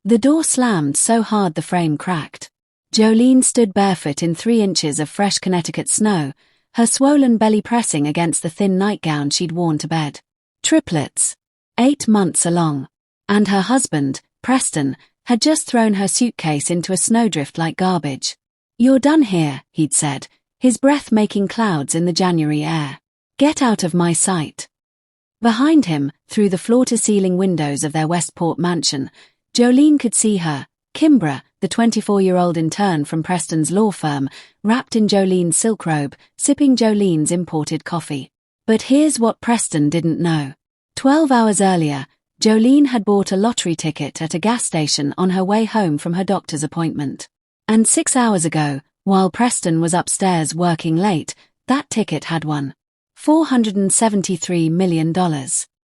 The door slammed so hard the frame cracked. Jolene stood barefoot in 3 inches of fresh Connecticut snow, her swollen belly pressing against the thin nightgown she'd worn to bed. Triplets. 8 months along. And her husband, Preston, had just thrown her suitcase into a snowdrift like garbage. "You're done here," he'd said, his breath making clouds in the January air. "Get out of my sight." Behind him, through the floor-to-ceiling windows of their Westport mansion, Jolene could see her, Kimbra, the 24-year-old intern from Preston's law firm, wrapped in Jolene's silk robe, sipping Jolene's imported coffee. But here's what Preston didn't know. 12 hours earlier, Jolene had bought a lottery ticket at a gas station on her way home from her doctor's appointment. And 6 hours ago, while Preston was upstairs working late, that ticket had won $473 million.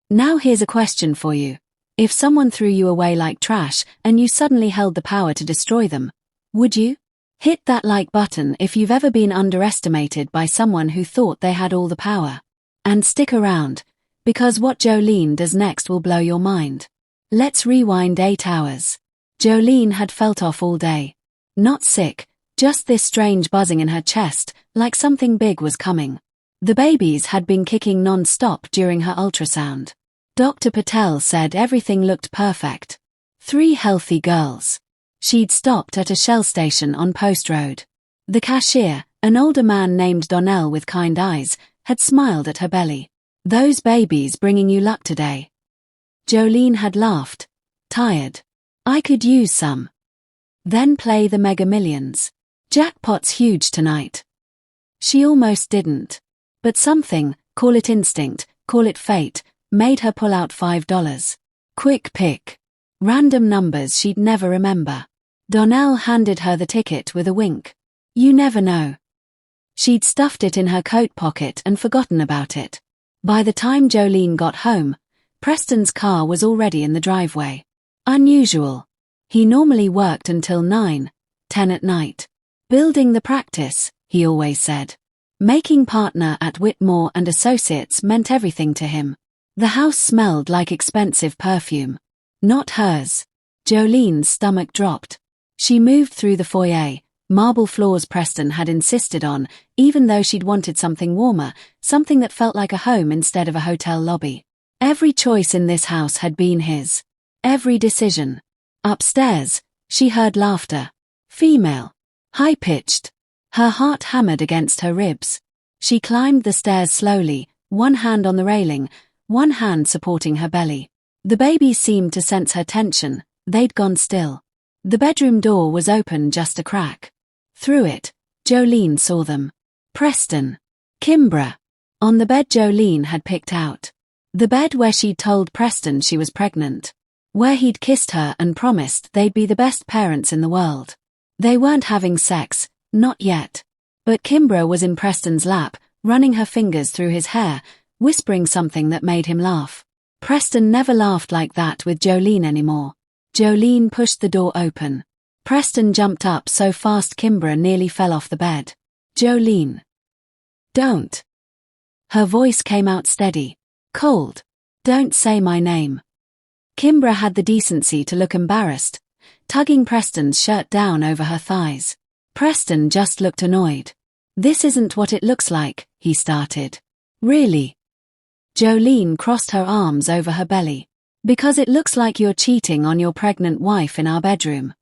Now here's a question for you. If someone threw you away like trash and you suddenly held the power to destroy them, would you? Hit that like button if you've ever been underestimated by someone who thought they had all the power. And stick around, because what Jolene does next will blow your mind. Let's rewind 8 hours. Jolene had felt off all day. Not sick, just this strange buzzing in her chest, like something big was coming. The babies had been kicking non-stop during her ultrasound. Dr. Patel said everything looked perfect. 3 healthy girls. She'd stopped at a Shell station on Post Road. The cashier, an older man named Donnell with kind eyes, had smiled at her belly. "Those babies bringing you luck today." Jolene had laughed. "Tired. I could use some." Then play the Mega Millions. Jackpot's huge tonight. She almost didn't. But something, call it instinct, call it fate, made her pull out $5. Quick pick. Random numbers she'd never remember. Donnell handed her the ticket with a wink. "You never know." She'd stuffed it in her coat pocket and forgotten about it. By the time Jolene got home, Preston's car was already in the driveway. Unusual. He normally worked until 9, 10 at night. Building the practice, he always said. Making partner at Whitmore and Associates meant everything to him. The house smelled like expensive perfume. Not hers. Jolene's stomach dropped. She moved through the foyer, marble floors Preston had insisted on, even though she'd wanted something warmer, something that felt like a home instead of a hotel lobby. Every choice in this house had been his. Every decision. Upstairs, she heard laughter. Female. High-pitched. Her heart hammered against her ribs. She climbed the stairs slowly, one hand on the railing, one hand supporting her belly. The babies seemed to sense her tension, they'd gone still. The bedroom door was open just a crack. Through it, Jolene saw them. Preston. Kimbra. On the bed Jolene had picked out. The bed where she'd told Preston she was pregnant. Where he'd kissed her and promised they'd be the best parents in the world. They weren't having sex, not yet. But Kimbra was in Preston's lap, running her fingers through his hair, whispering something that made him laugh. Preston never laughed like that with Jolene anymore. Jolene pushed the door open. Preston jumped up so fast Kimbra nearly fell off the bed. "Jolene. Don't." Her voice came out steady. Cold. "Don't say my name." Kimbra had the decency to look embarrassed, tugging Preston's shirt down over her thighs. Preston just looked annoyed. "This isn't what it looks like," he started. "Really?" Jolene crossed her arms over her belly. "Because it looks like you're cheating on your pregnant wife in our bedroom."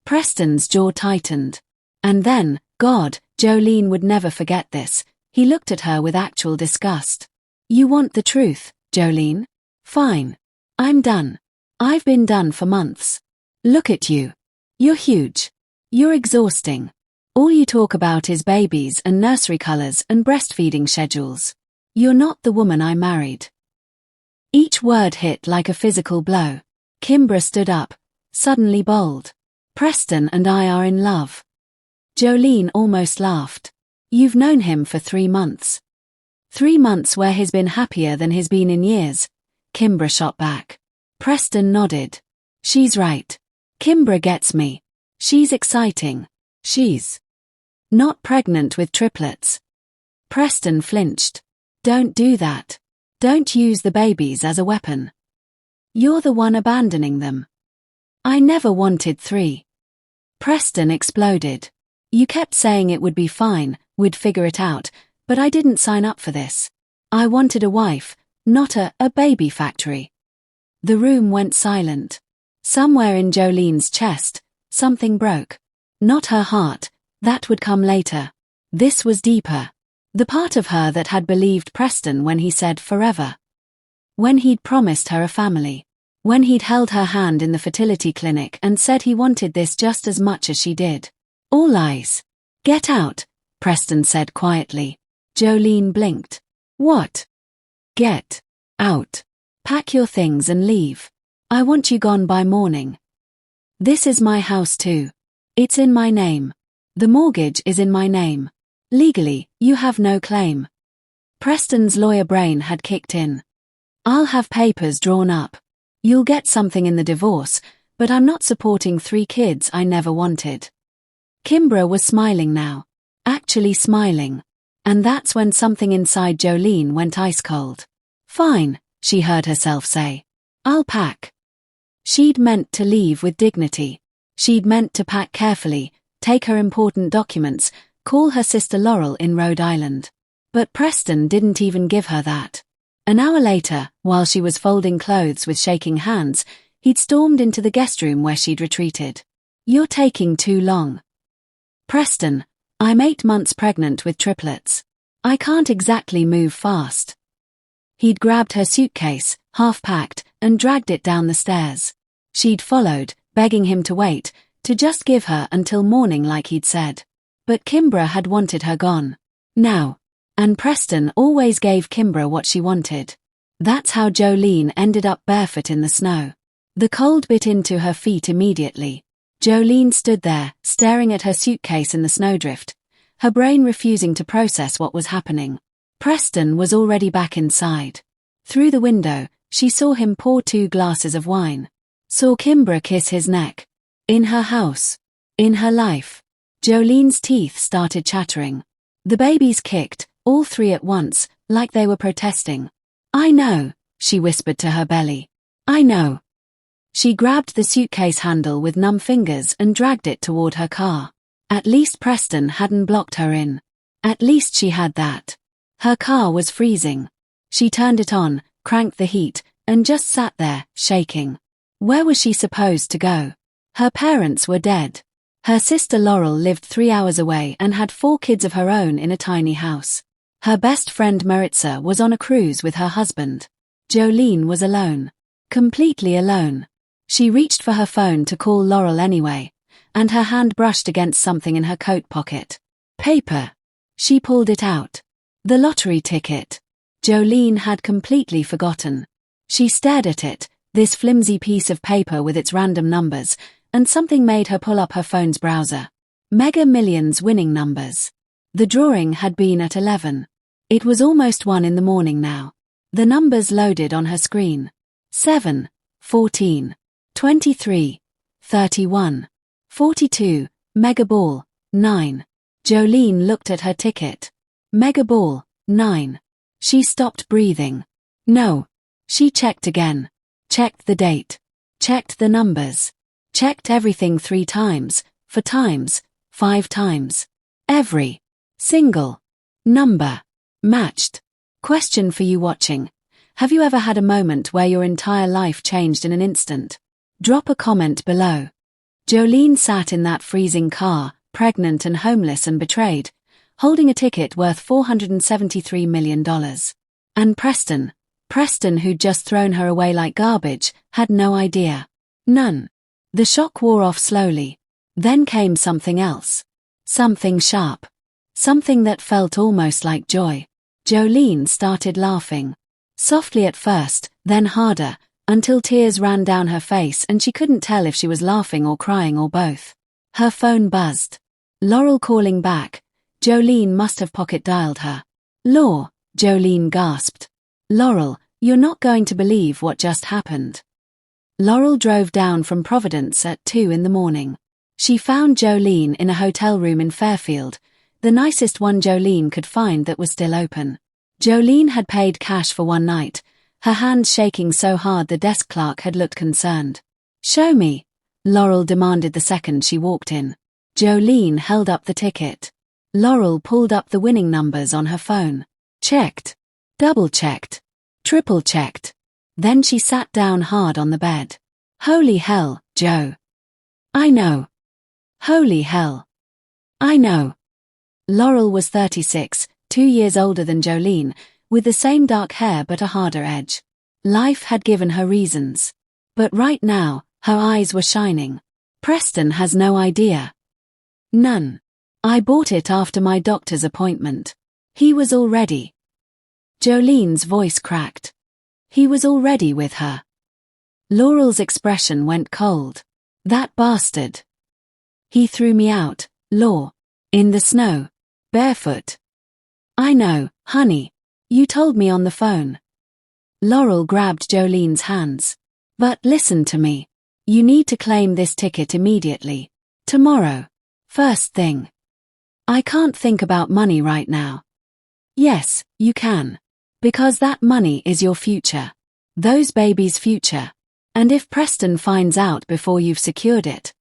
Preston's jaw tightened. And then, God, Jolene would never forget this, he looked at her with actual disgust. "You want the truth, Jolene? Fine. I'm done. I've been done for months. Look at you. You're huge. You're exhausting. All you talk about is babies and nursery colors and breastfeeding schedules. You're not the woman I married." Each word hit like a physical blow. Kimbra stood up, suddenly bold. "Preston and I are in love." Jolene almost laughed. "You've known him for 3 months. 3 months where he's been happier than he's been in years," Kimbra shot back. Preston nodded. "She's right. Kimbra gets me. She's exciting. She's not pregnant with triplets." Preston flinched. "Don't do that. Don't use the babies as a weapon. You're the one abandoning them." I never wanted 3. Preston exploded. You kept saying it would be fine, we'd figure it out, but I didn't sign up for this. I wanted a wife, not a baby factory. The room went silent. Somewhere in Jolene's chest, something broke. Not her heart, that would come later. This was deeper. The part of her that had believed Preston when he said forever. When he'd promised her a family. When he'd held her hand in the fertility clinic and said he wanted this just as much as she did. All lies. Get out, Preston said quietly. Jolene blinked. What? Get out. Pack your things and leave. I want you gone by morning. This is my house too. It's in my name. The mortgage is in my name. Legally, you have no claim. Preston's lawyer brain had kicked in. I'll have papers drawn up. You'll get something in the divorce, but I'm not supporting 3 kids I never wanted. Kimbra was smiling now. Actually smiling. And that's when something inside Jolene went ice cold. Fine, she heard herself say. I'll pack. She'd meant to leave with dignity. She'd meant to pack carefully, take her important documents, call her sister Laurel in Rhode Island. But Preston didn't even give her that. An hour later, while she was folding clothes with shaking hands, he'd stormed into the guest room where she'd retreated. You're taking too long. Preston, I'm 8 months pregnant with triplets. I can't exactly move fast. He'd grabbed her suitcase, half-packed, and dragged it down the stairs. She'd followed, begging him to wait, to just give her until morning like he'd said. But Kimbra had wanted her gone. Now. And Preston always gave Kimbra what she wanted. That's how Jolene ended up barefoot in the snow. The cold bit into her feet immediately. Jolene stood there, staring at her suitcase in the snowdrift, her brain refusing to process what was happening. Preston was already back inside. Through the window, she saw him pour 2 glasses of wine. Saw Kimbra kiss his neck. In her house. In her life. Jolene's teeth started chattering. The babies kicked, all 3 at once, like they were protesting. I know, she whispered to her belly. I know. She grabbed the suitcase handle with numb fingers and dragged it toward her car. At least Preston hadn't blocked her in. At least she had that. Her car was freezing. She turned it on, cranked the heat, and just sat there, shaking. Where was she supposed to go? Her parents were dead. Her sister Laurel lived 3 hours away and had 4 kids of her own in a tiny house. Her best friend Maritza was on a cruise with her husband. Jolene was alone. Completely alone. She reached for her phone to call Laurel anyway, and her hand brushed against something in her coat pocket. Paper. She pulled it out. The lottery ticket. Jolene had completely forgotten. She stared at it, this flimsy piece of paper with its random numbers, and something made her pull up her phone's browser. Mega Millions winning numbers. The drawing had been at 11. It was almost 1 in the morning now. The numbers loaded on her screen. 7, 14, 23, 31, 42, Mega Ball, 9. Jolene looked at her ticket. Mega Ball, 9. She stopped breathing. No. She checked again. Checked the date. Checked the numbers. Checked everything 3 times, 4 times, 5 times. Every single number matched. Question for you watching. Have you ever had a moment where your entire life changed in an instant? Drop a comment below. Jolene sat in that freezing car, pregnant and homeless and betrayed, holding a ticket worth $473 million. And Preston who'd just thrown her away like garbage, had no idea. None. The shock wore off slowly. Then came something else. Something sharp. Something that felt almost like joy. Jolene started laughing. Softly at first, then harder, until tears ran down her face and she couldn't tell if she was laughing or crying or both. Her phone buzzed. Laurel calling back. Jolene must have pocket-dialed her. Law, Jolene gasped. Laurel, you're not going to believe what just happened. Laurel drove down from Providence at 2 in the morning. She found Jolene in a hotel room in Fairfield, the nicest one Jolene could find that was still open. Jolene had paid cash for 1 night, her hands shaking so hard the desk clerk had looked concerned. Show me. Laurel demanded the second she walked in. Jolene held up the ticket. Laurel pulled up the winning numbers on her phone. Checked. Double-checked. Triple-checked. Then she sat down hard on the bed. Holy hell, Joe. I know. Holy hell. I know. Laurel was 36, 2 years older than Jolene, with the same dark hair but a harder edge. Life had given her reasons. But right now, her eyes were shining. Preston has no idea. None. I bought it after my doctor's appointment. He was all ready. Jolene's voice cracked. He was already with her. Laurel's expression went cold. That bastard. He threw me out, Law. In the snow. Barefoot. I know, honey. You told me on the phone. Laurel grabbed Jolene's hands. But listen to me. You need to claim this ticket immediately. Tomorrow. First thing. I can't think about money right now. Yes, you can. Because that money is your future. Those babies' future. And if Preston finds out before you've secured it.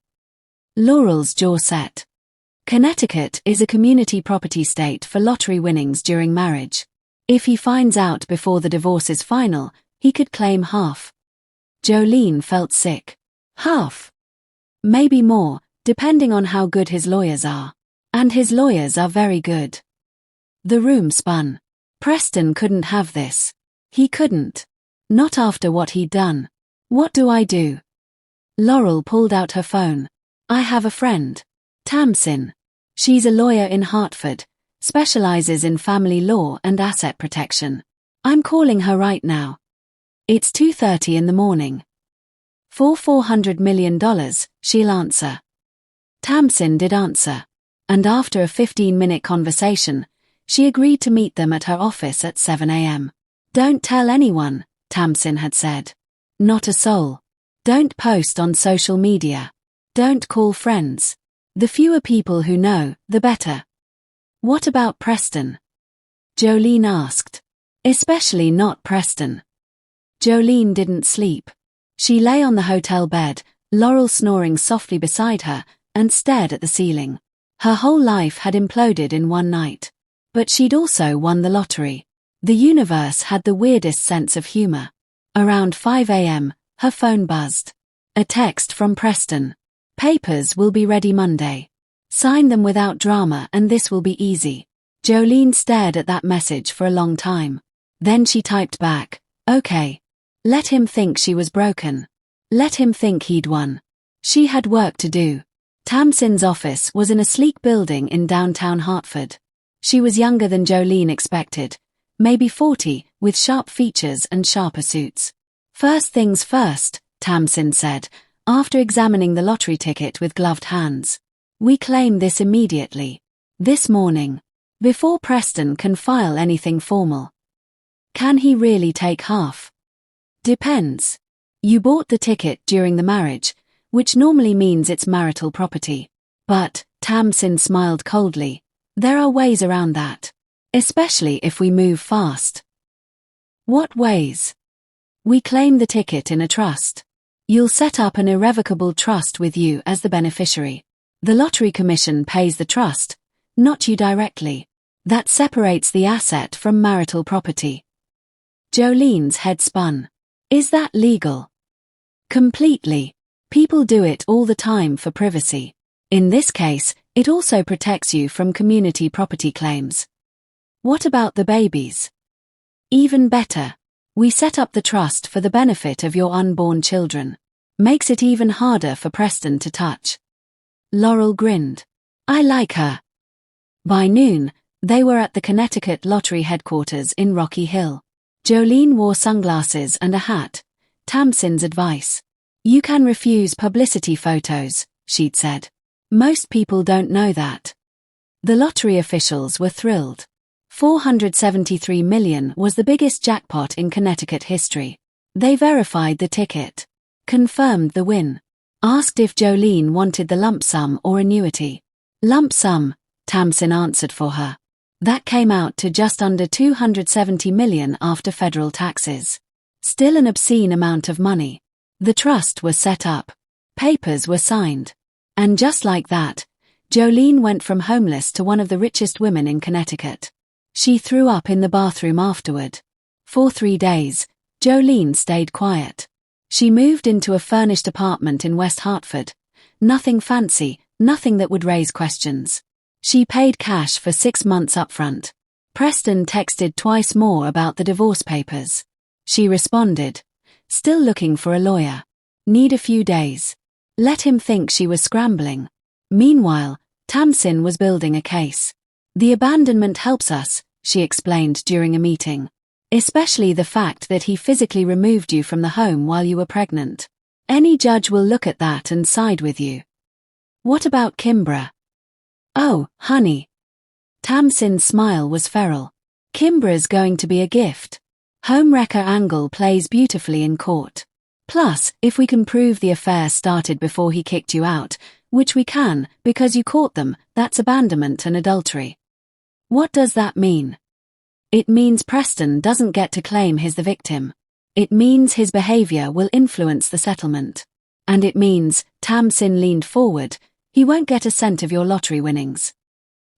Laurel's jaw set. Connecticut is a community property state for lottery winnings during marriage. If he finds out before the divorce is final, he could claim half. Jolene felt sick. Half. Maybe more, depending on how good his lawyers are. And his lawyers are very good. The room spun. Preston couldn't have this. He couldn't. Not after what he'd done. What do I do? Laurel pulled out her phone. I have a friend. Tamsin. She's a lawyer in Hartford, specializes in family law and asset protection. I'm calling her right now. It's 2:30 in the morning. For $400 million, she'll answer. Tamsin did answer. And after a 15-minute conversation, she agreed to meet them at her office at 7 a.m. Don't tell anyone, Tamsin had said. Not a soul. Don't post on social media. Don't call friends. The fewer people who know, the better. What about Preston? Jolene asked. Especially not Preston. Jolene didn't sleep. She lay on the hotel bed, Laurel snoring softly beside her, and stared at the ceiling. Her whole life had imploded in one night. But she'd also won the lottery. The universe had the weirdest sense of humor. Around 5 a.m., her phone buzzed. A text from Preston. Papers will be ready Monday. Sign them without drama and this will be easy. Jolene stared at that message for a long time. Then she typed back, okay. Let him think she was broken. Let him think he'd won. She had work to do. Tamsin's office was in a sleek building in downtown Hartford. She was younger than Jolene expected, maybe 40, with sharp features and sharper suits. First things first, Tamsin said, after examining the lottery ticket with gloved hands. We claim this immediately. This morning. Before Preston can file anything formal. Can he really take half? Depends. You bought the ticket during the marriage, which normally means it's marital property. But, Tamsin smiled coldly, there are ways around that. Especially if we move fast. What ways? We claim the ticket in a trust. You'll set up an irrevocable trust with you as the beneficiary. The Lottery Commission pays the trust, not you directly. That separates the asset from marital property. Jolene's head spun. Is that legal? Completely. People do it all the time for privacy. In this case, it also protects you from community property claims. What about the babies? Even better. We set up the trust for the benefit of your unborn children. Makes it even harder for Preston to touch. Laurel grinned. I like her. By noon, they were at the Connecticut Lottery headquarters in Rocky Hill. Jolene wore sunglasses and a hat. Tamsin's advice. You can refuse publicity photos, she'd said. Most people don't know that. The lottery officials were thrilled. $473 million was the biggest jackpot in Connecticut history. They verified the ticket. Confirmed the win. Asked if Jolene wanted the lump sum or annuity. Lump sum, Tamsin answered for her. That came out to just under $270 million after federal taxes. Still an obscene amount of money. The trust was set up. Papers were signed. And just like that, Jolene went from homeless to one of the richest women in Connecticut. She threw up in the bathroom afterward. For 3 days, Jolene stayed quiet. She moved into a furnished apartment in West Hartford. Nothing fancy, nothing that would raise questions. She paid cash for 6 months upfront. Preston texted twice more about the divorce papers. She responded, "Still looking for a lawyer. Need a few days." Let him think she was scrambling. Meanwhile, Tamsin was building a case. "The abandonment helps us," she explained during a meeting. "Especially the fact that he physically removed you from the home while you were pregnant. Any judge will look at that and side with you." "What about Kimbra?" "Oh, honey." Tamsin's smile was feral. "Kimbra's going to be a gift. Homewrecker angle plays beautifully in court. Plus, if we can prove the affair started before he kicked you out, which we can, because you caught them, that's abandonment and adultery." "What does that mean?" "It means Preston doesn't get to claim he's the victim. It means his behavior will influence the settlement. And it means," Tamsin leaned forward, "he won't get a cent of your lottery winnings."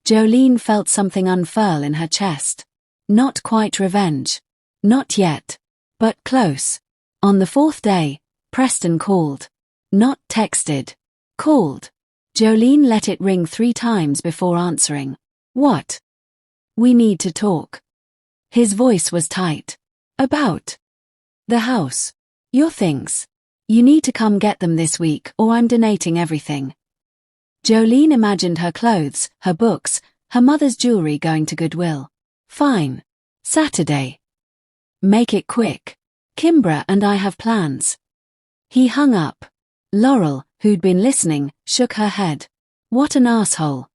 Jolene felt something unfurl in her chest. Not quite revenge. Not yet. But close. On the 4th day, Preston called. Not texted. Called. Jolene let it ring 3 times before answering. "What?" "We need to talk." His voice was tight. "About?" "The house. Your things. You need to come get them this week or I'm donating everything." Jolene imagined her clothes, her books, her mother's jewelry going to Goodwill. "Fine. Saturday." "Make it quick. Kimbra and I have plans." He hung up. Laurel, who'd been listening, shook her head. "What an asshole."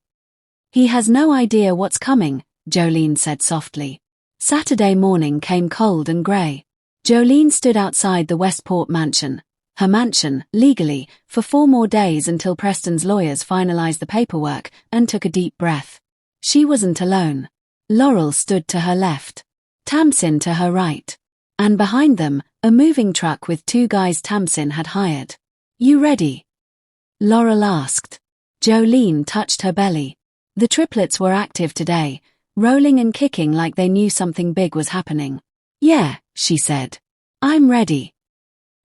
"He has no idea what's coming," Jolene said softly. Saturday morning came cold and grey. Jolene stood outside the Westport mansion, her mansion, legally, for 4 more days until Preston's lawyers finalized the paperwork, and took a deep breath. She wasn't alone. Laurel stood to her left. Tamsin to her right. And behind them, a moving truck with 2 guys Tamsin had hired. "You ready?" Laurel asked. Jolene touched her belly. The triplets were active today, rolling and kicking like they knew something big was happening. "Yeah," she said. "I'm ready."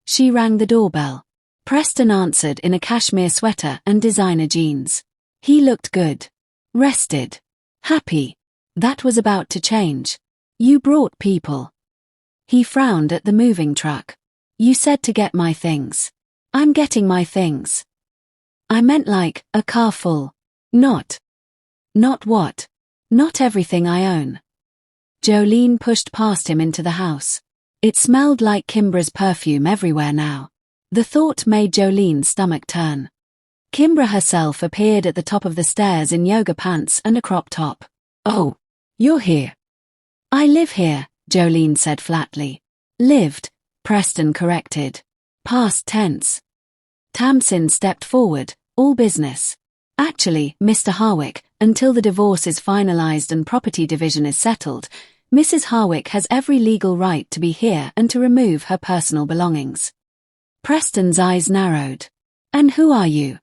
She rang the doorbell. Preston answered in a cashmere sweater and designer jeans. He looked good. Rested. Happy. That was about to change. "You brought people." He frowned at the moving truck. "You said to get my things." "I'm getting my things." "I meant like, a car full." "Not." "Not what?" "Not everything I own." Jolene pushed past him into the house. It smelled like Kimbra's perfume everywhere now. The thought made Jolene's stomach turn. Kimbra herself appeared at the top of the stairs in yoga pants and a crop top. "Oh, you're here." "I live here," Jolene said flatly. "Lived," Preston corrected. Past tense. Tamsin stepped forward, all business. "Actually, Mr. Harwick, until the divorce is finalized and property division is settled, Mrs. Harwick has every legal right to be here and to remove her personal belongings." Preston's eyes narrowed. "And who are you?"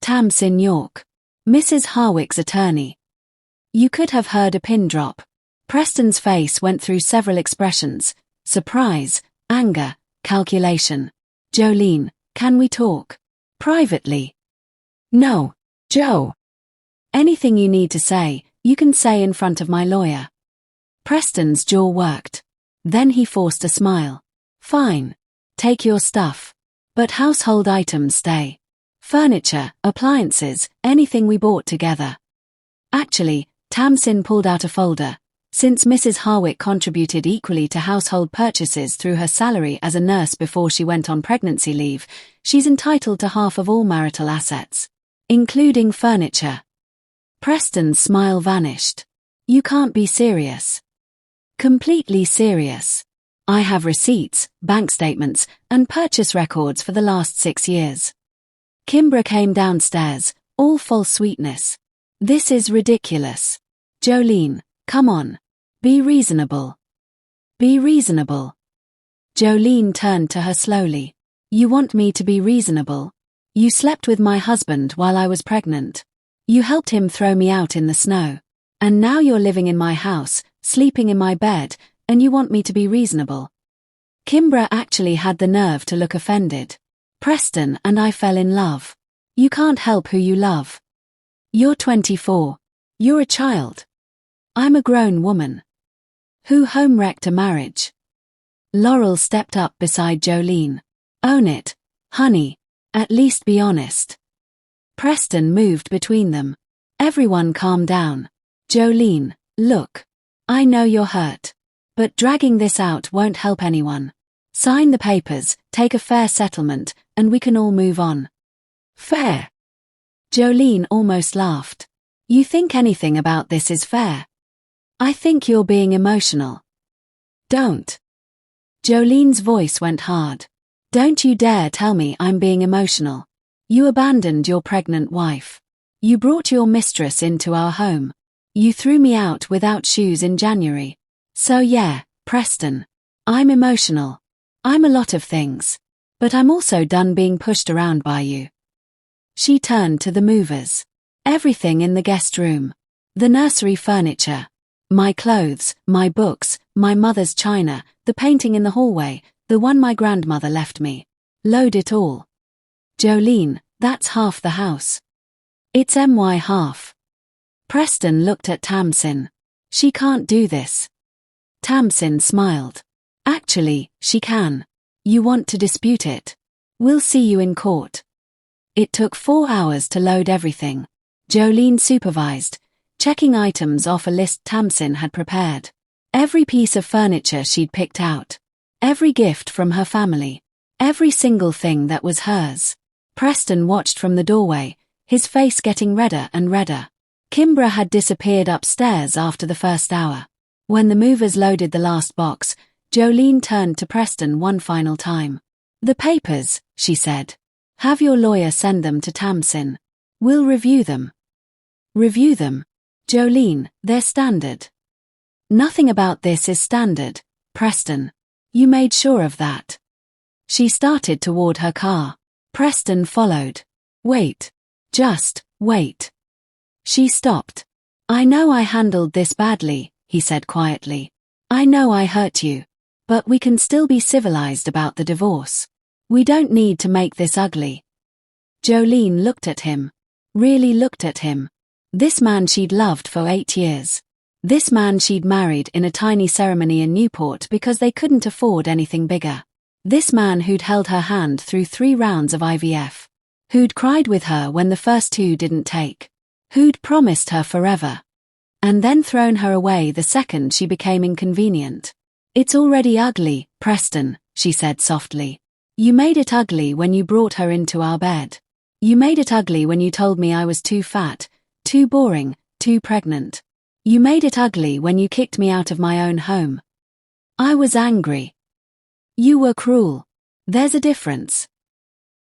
"Tamsin York. Mrs. Harwick's attorney." You could have heard a pin drop. Preston's face went through several expressions: surprise, anger, calculation. "Jolene, can we talk? Privately?" "No, Joe." "Anything you need to say, you can say in front of my lawyer." Preston's jaw worked. Then he forced a smile. "Fine. Take your stuff. But household items stay. Furniture, appliances, anything we bought together." Actually, Tamsin pulled out a folder. Since Mrs. Harwick contributed equally to household purchases through her salary as a nurse before she went on pregnancy leave, she's entitled to half of all marital assets, including furniture. Preston's smile vanished. "You can't be serious." "Completely serious. I have receipts, bank statements, and purchase records for the last 6 years." Kimbra came downstairs, all false sweetness. "This is ridiculous. Jolene, come on. Be reasonable. Be reasonable." Jolene turned to her slowly. "You want me to be reasonable?" You slept with my husband while I was pregnant. You helped him throw me out in the snow. And now you're living in my house, sleeping in my bed, and you want me to be reasonable." Kimbra actually had the nerve to look offended. "Preston and I fell in love. You can't help who you love. You're 24. You're a child. I'm a grown woman. Who home-wrecked a marriage?" Laurel stepped up beside Jolene. "Own it, honey. At least be honest." Preston moved between them. Everyone calm down. "Jolene, look. I know you're hurt. But dragging this out won't help anyone. Sign the papers, take a fair settlement, and we can all move on." "Fair?" Jolene almost laughed. "You think anything about this is fair? I think you're being emotional." "Don't." Jolene's voice went hard. "Don't you dare tell me I'm being emotional. You abandoned your pregnant wife. You brought your mistress into our home. You threw me out without shoes in January. So yeah, Preston. I'm emotional. I'm a lot of things. But I'm also done being pushed around by you." She turned to the movers. "Everything in the guest room. The nursery furniture. My clothes, my books, my mother's china, the painting in the hallway, the one my grandmother left me. Load it all." "Jolene, that's half the house." "It's my half." Preston looked at Tamsin. "She can't do this." Tamsin smiled. "Actually, she can. You want to dispute it? We'll see you in court." It took 4 hours to load everything. Jolene supervised, checking items off a list Tamsin had prepared. Every piece of furniture she'd picked out. Every gift from her family. Every single thing that was hers. Preston watched from the doorway, his face getting redder and redder. Kimbra had disappeared upstairs after the first hour. When the movers loaded the last box, Jolene turned to Preston one final time. "The papers," she said. "Have your lawyer send them to Tamsin. We'll review them." "Review them? Jolene, they're standard." "Nothing about this is standard, Preston. You made sure of that." She started toward her car. Preston followed. "Wait. Just wait." She stopped. "I know I handled this badly," he said quietly. "I know I hurt you. But we can still be civilized about the divorce. We don't need to make this ugly." Jolene looked at him. Really looked at him. This man she'd loved for 8 years. This man she'd married in a tiny ceremony in Newport because they couldn't afford anything bigger. This man who'd held her hand through 3 rounds of IVF. Who'd cried with her when the first 2 didn't take. Who'd promised her forever. And then thrown her away the second she became inconvenient. "It's already ugly, Preston," she said softly. "You made it ugly when you brought her into our bed. You made it ugly when you told me I was too fat, too boring, too pregnant. You made it ugly when you kicked me out of my own home. I was angry. You were cruel. There's a difference."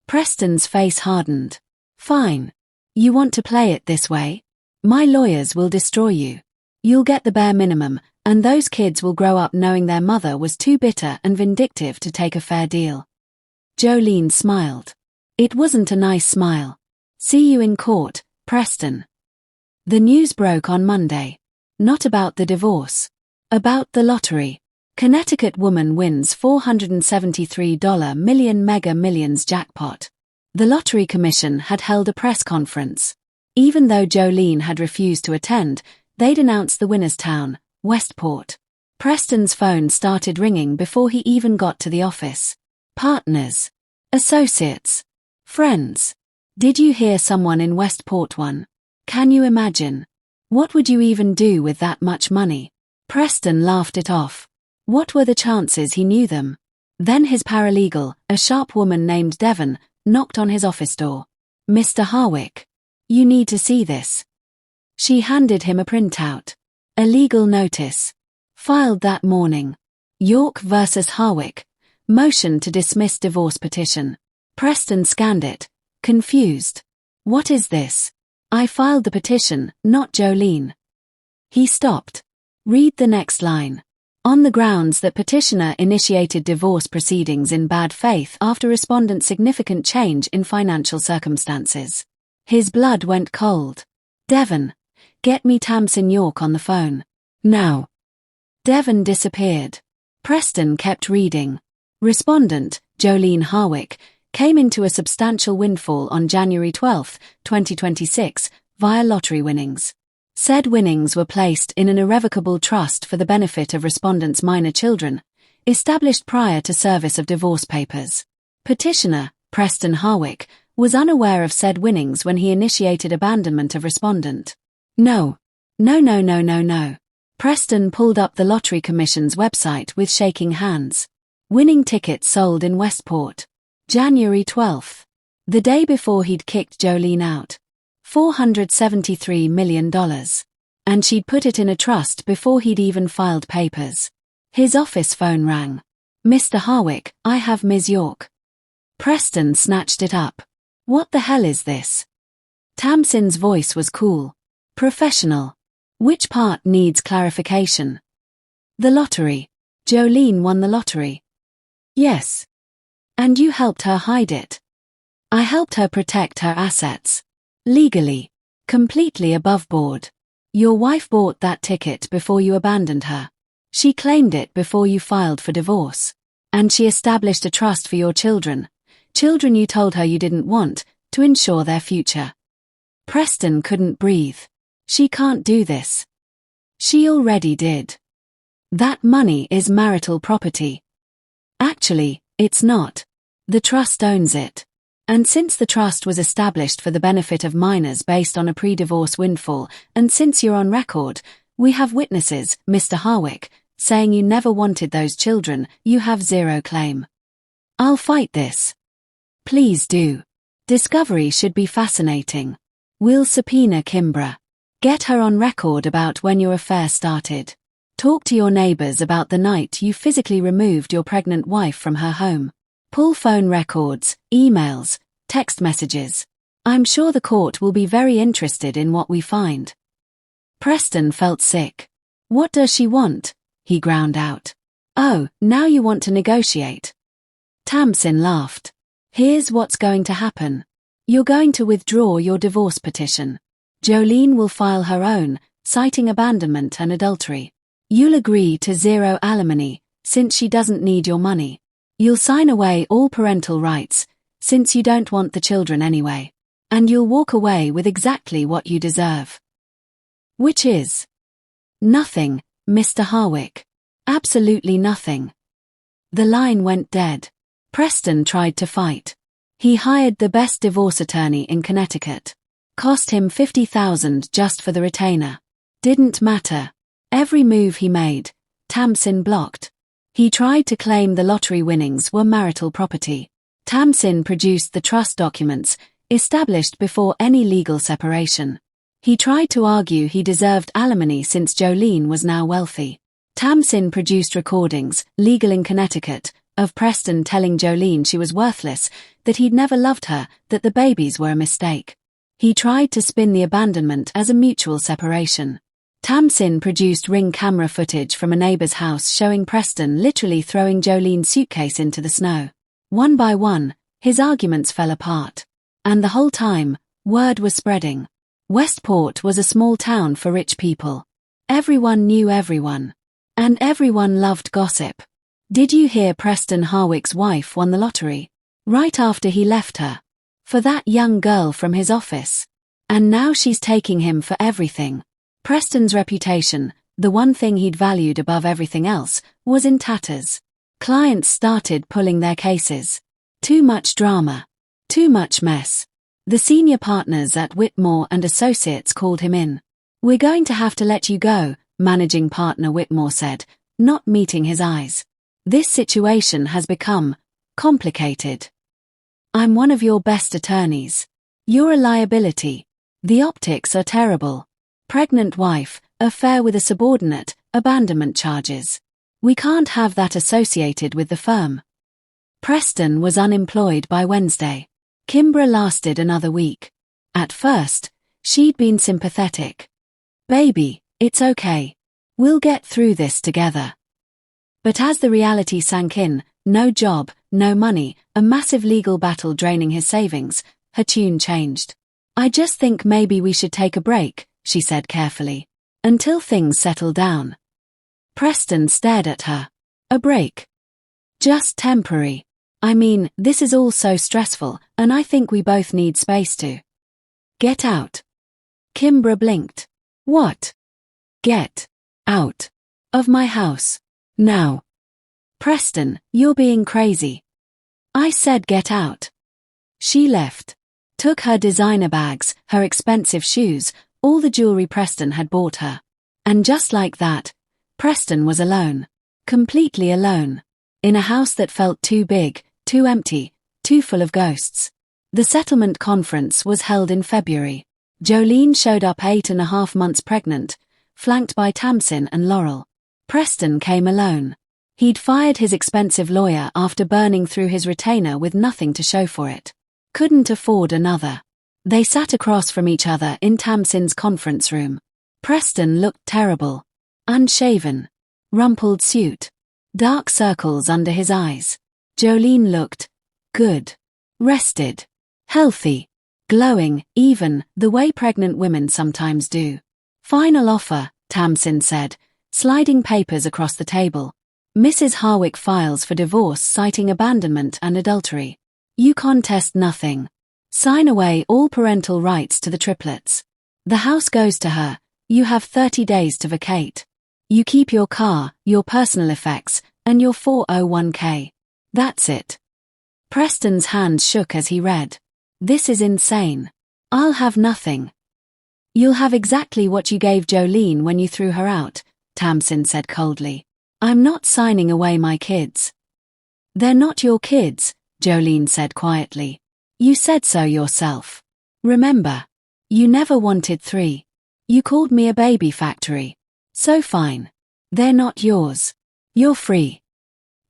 Preston's face hardened. "Fine. You want to play it this way? My lawyers will destroy you. You'll get the bare minimum, and those kids will grow up knowing their mother was too bitter and vindictive to take a fair deal." Jolene smiled. It wasn't a nice smile. "See you in court, Preston." The news broke on Monday. Not about the divorce. About the lottery. Connecticut woman wins $473 million Mega Millions jackpot. The Lottery Commission had held a press conference. Even though Jolene had refused to attend, they'd announced the winner's town, Westport. Preston's phone started ringing before he even got to the office. Partners. Associates. Friends. Did you hear someone in Westport won? Can you imagine? What would you even do with that much money? Preston laughed it off. What were the chances he knew them? Then his paralegal, a sharp woman named Devon, knocked on his office door. "Mr. Harwick. You need to see this." She handed him a printout. A legal notice. Filed that morning. York versus Harwick. Motion to dismiss divorce petition. Preston scanned it. Confused. "What is this? I filed the petition, not Jolene." He stopped. "Read the next line. on the grounds that petitioner initiated divorce proceedings in bad faith after respondent's significant change in financial circumstances. His blood went cold. Devon, get me Tamsin York on the phone. Now. Devon disappeared. Preston kept reading. Respondent, Jolene Harwick, came into a substantial windfall on January 12, 2026, via lottery winnings. Said winnings were placed in an irrevocable trust for the benefit of respondent's minor children, established prior to service of divorce papers. Petitioner, Preston Harwick, was unaware of said winnings when he initiated abandonment of respondent. No. Preston pulled up the Lottery Commission's website with shaking hands. Winning tickets sold in Westport. January 12th. The day before he'd kicked Jolene out. $473 million. And she'd put it in a trust before he'd even filed papers. His office phone rang. Mr. Harwick, I have Ms. York. Preston snatched it up. What the hell is this? Tamsin's voice was cool. Professional. Which part needs clarification? The lottery. Jolene won the lottery. Yes. And you helped her hide it. I helped her protect her assets. Legally. Completely above board. Your wife bought that ticket before you abandoned her. She claimed it before you filed for divorce. And she established a trust for your children. Children you told her you didn't want, to ensure their future. Preston couldn't breathe. She can't do this. She already did. That money is marital property. Actually, it's not. The trust owns it. And since the trust was established for the benefit of minors based on a pre-divorce windfall, and since you're on record, we have witnesses, Mr. Harwick, saying you never wanted those children, you have zero claim. I'll fight this. Please do. Discovery should be fascinating. We'll subpoena Kimbra. Get her on record about when your affair started. Talk to your neighbors about the night you physically removed your pregnant wife from her home. Pull phone records, emails, text messages. I'm sure the court will be very interested in what we find. Preston felt sick. What does she want? He ground out. Oh, now you want to negotiate. Tamsin laughed. Here's what's going to happen. You're going to withdraw your divorce petition. Jolene will file her own, citing abandonment and adultery. You'll agree to zero alimony, since she doesn't need your money. You'll sign away all parental rights, since you don't want the children anyway. And you'll walk away with exactly what you deserve. Which is? Nothing, Mr. Harwick. Absolutely nothing. The line went dead. Preston tried to fight. He hired the best divorce attorney in Connecticut. Cost him $50,000 just for the retainer. Didn't matter. Every move he made, Tamsin blocked. He tried to claim the lottery winnings were marital property. Tamsin produced the trust documents, established before any legal separation. He tried to argue he deserved alimony since Jolene was now wealthy. Tamsin produced recordings, legal in Connecticut, of Preston telling Jolene she was worthless, that he'd never loved her, that the babies were a mistake. He tried to spin the abandonment as a mutual separation. Tamsin produced ring camera footage from a neighbor's house showing Preston literally throwing Jolene's suitcase into the snow. One by one, his arguments fell apart. And the whole time, word was spreading. Westport was a small town for rich people. Everyone knew everyone. And everyone loved gossip. Did you hear Preston Harwick's wife won the lottery? Right after he left her. For that young girl from his office. And now she's taking him for everything. Preston's reputation, the one thing he'd valued above everything else, was in tatters. Clients started pulling their cases. Too much drama. Too much mess. The senior partners at Whitmore and Associates called him in. We're going to have to let you go, managing partner Whitmore said, not meeting his eyes. This situation has become complicated. I'm one of your best attorneys. You're a liability. The optics are terrible. Pregnant wife, affair with a subordinate, abandonment charges. We can't have that associated with the firm. Preston was unemployed by Wednesday. Kimbra lasted another week. At first, she'd been sympathetic. Baby, it's okay. We'll get through this together. But as the reality sank in, no job, no money, a massive legal battle draining his savings, her tune changed. "I just think maybe we should take a break," she said carefully. "Until things settle down." Preston stared at her. "A break? Just temporary? I mean, this is all so stressful, and I think we both need space to get out." Kimbra blinked. "What? Get out of my house now?" "Preston, you're being crazy." "I said get out." She left. Took her designer bags, her expensive shoes, all the jewelry Preston had bought her. And just like that, Preston was alone. Completely alone. In a house that felt too big, too empty, too full of ghosts. The settlement conference was held in February. Jolene showed up 8.5 months pregnant, flanked by Tamsin and Laurel. Preston came alone. He'd fired his expensive lawyer after burning through his retainer with nothing to show for it. Couldn't afford another. They sat across from each other in Tamsin's conference room. Preston looked terrible. Unshaven. Rumpled suit. Dark circles under his eyes. Jolene looked good. Rested. Healthy. Glowing, even, the way pregnant women sometimes do. "Final offer," Tamsin said, sliding papers across the table. "Mrs. Harwick files for divorce citing abandonment and adultery. You contest nothing. Sign away all parental rights to the triplets. The house goes to her. You have 30 days to vacate. You keep your car, your personal effects, and your 401k. That's it." Preston's hands shook as he read. "This is insane. I'll have nothing." "You'll have exactly what you gave Jolene when you threw her out," Tamsin said coldly. "I'm not signing away my kids." "They're not your kids," Jolene said quietly. "You said so yourself. Remember? You never wanted 3. You called me a baby factory. So fine. They're not yours. You're free."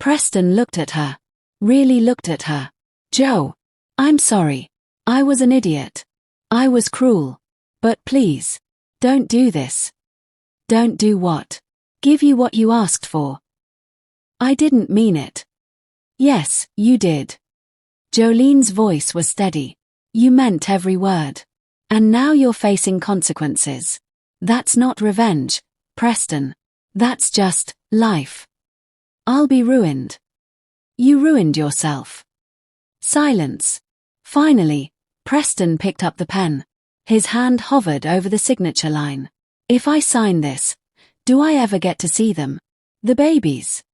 Preston looked at her. Really looked at her. "Jo, I'm sorry. I was an idiot. I was cruel. But please, don't do this." "Don't do what?" "Give you what you asked for." "I didn't mean it." "Yes, you did." Jolene's voice was steady. "You meant every word. And now you're facing consequences. That's not revenge, Preston. That's just life. I'll be ruined." "You ruined yourself." Silence. Finally, Preston picked up the pen. His hand hovered over the signature line. "If I sign this, do I ever get to see them? The babies?"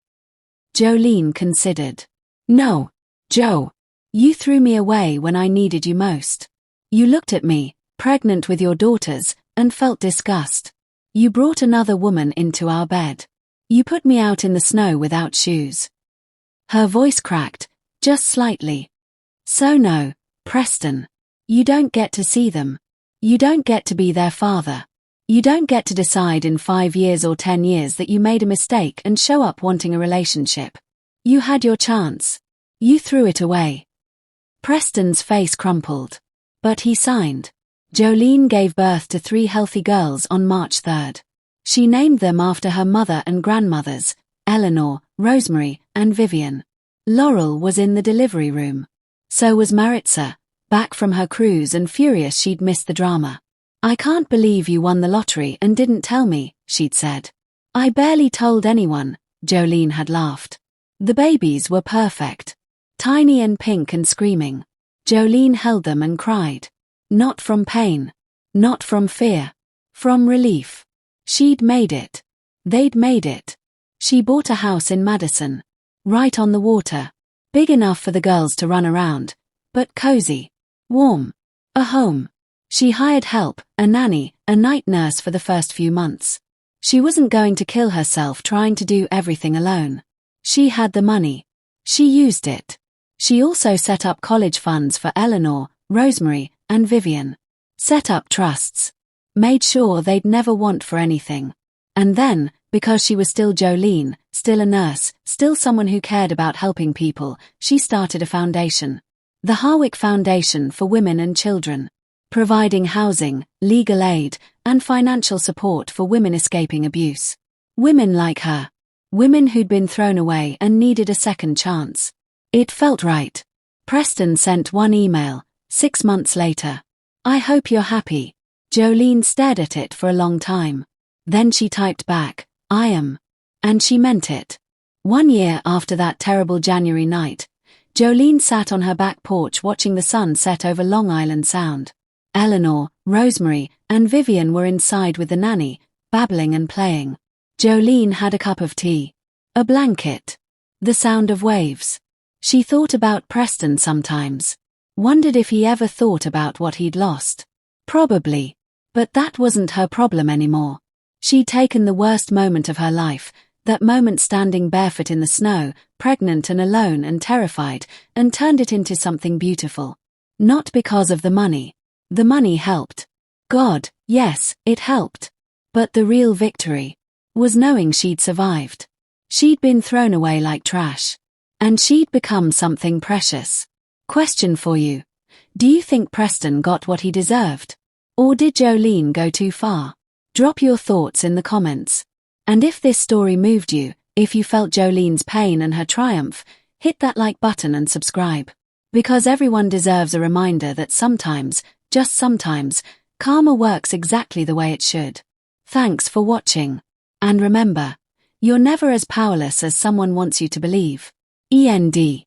Jolene considered. "No, Jo. You threw me away when I needed you most. You looked at me, pregnant with your daughters, and felt disgust. You brought another woman into our bed. You put me out in the snow without shoes." Her voice cracked, just slightly. "So no, Preston. You don't get to see them. You don't get to be their father. You don't get to decide in 5 years or 10 years that you made a mistake and show up wanting a relationship. You had your chance. You threw it away." Preston's face crumpled. But he signed. Jolene gave birth to 3 healthy girls on March 3rd. She named them after her mother and grandmothers, Eleanor, Rosemary, and Vivian. Laurel was in the delivery room. So was Maritza, back from her cruise and furious she'd missed the drama. "I can't believe you won the lottery and didn't tell me," she'd said. "I barely told anyone," Jolene had laughed. The babies were perfect. Tiny and pink and screaming. Jolene held them and cried. Not from pain. Not from fear. From relief. She'd made it. They'd made it. She bought a house in Madison. Right on the water. Big enough for the girls to run around, but cozy. Warm. A home. She hired help, a nanny, a night nurse for the first few months. She wasn't going to kill herself trying to do everything alone. She had the money. She used it. She also set up college funds for Eleanor, Rosemary, and Vivian. Set up trusts. Made sure they'd never want for anything. And then, because she was still Jolene, still a nurse, still someone who cared about helping people, she started a foundation. The Harwick Foundation for Women and Children. Providing housing, legal aid, and financial support for women escaping abuse. Women like her. Women who'd been thrown away and needed a second chance. It felt right. Preston sent one email, 6 months later. "I hope you're happy." Jolene stared at it for a long time. Then she typed back, "I am." And she meant it. 1 year after that terrible January night, Jolene sat on her back porch watching the sun set over Long Island Sound. Eleanor, Rosemary, and Vivian were inside with the nanny, babbling and playing. Jolene had a cup of tea, a blanket, the sound of waves. She thought about Preston sometimes. Wondered if he ever thought about what he'd lost. Probably. But that wasn't her problem anymore. She'd taken the worst moment of her life, that moment standing barefoot in the snow, pregnant and alone and terrified, and turned it into something beautiful. Not because of the money. The money helped. God, yes, it helped. But the real victory was knowing she'd survived. She'd been thrown away like trash. And she'd become something precious. Question for you. Do you think Preston got what he deserved? Or did Jolene go too far? Drop your thoughts in the comments. And if this story moved you, if you felt Jolene's pain and her triumph, hit that like button and subscribe. Because everyone deserves a reminder that sometimes, just sometimes, karma works exactly the way it should. Thanks for watching. And remember, you're never as powerless as someone wants you to believe. END